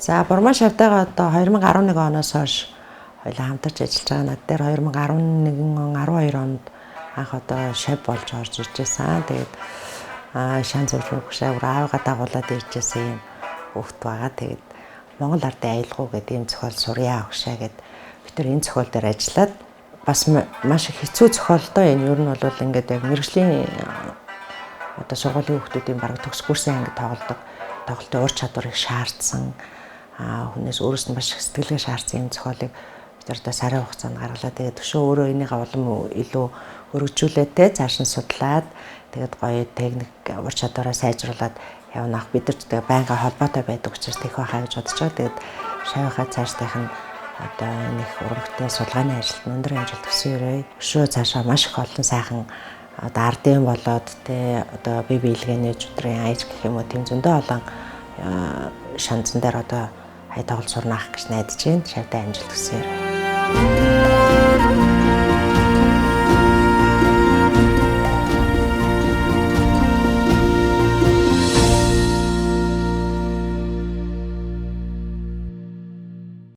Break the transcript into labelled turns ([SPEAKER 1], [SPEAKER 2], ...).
[SPEAKER 1] За Бурмаа шавтайгаа одоо 2011 оноос хойш хоёулаа хамтарч ажиллаж байгаа. Над дээр 2011 он 12 онд анх одоо шав болж орж ирж байсан. Тэгээд шан зөвлөх шавар аавгаа дагуулад иржсэн юм хүүхд байгаа. Тэгээд Монгол Ардын аялгау гэдэг ийм зохиол сурья агшаа гэд бид тэр энэ зохиол дээр ажиллаад бас маш их хэцүү зохиолтой энэ ер нь бол ингээд яг мэрэгжлийн одоо сургуулийн хүүхдүүдийн бараг төгс курсын ангид тоглолтын ур чадварыг шаардсан хүнээс өөрөөс нь маш их сэтгэлгээ шаардсан юм зохиолыг бид одоо сарын хугацаанд гаргалаа. Тэгээд төшөө өөрөө энийгээ улам илүү өргөжүүлээд цааш нь судлаад тэгээд гоё техник ур чадвараа сайжруулад явна. Бид нар тэгээд байнга холбоотой байдаг учраас тех байхаа гэж бодож байгаа. Тэгээд шавьхаа цаашдынх нь одоо нэг урагтай судалгааны ажилд өндөр хэмжээнд төсөөрэй. Өшөө цаашаа маш их олон сайхан одоо ардын болоод одоо бие биелгээний өдрийн аяж гэх юм уу тийм зөндөө олон шанцан дээр одоо хай тоглолт сурнах гэж найдаж байна. Шавьтай амжилт хүсье.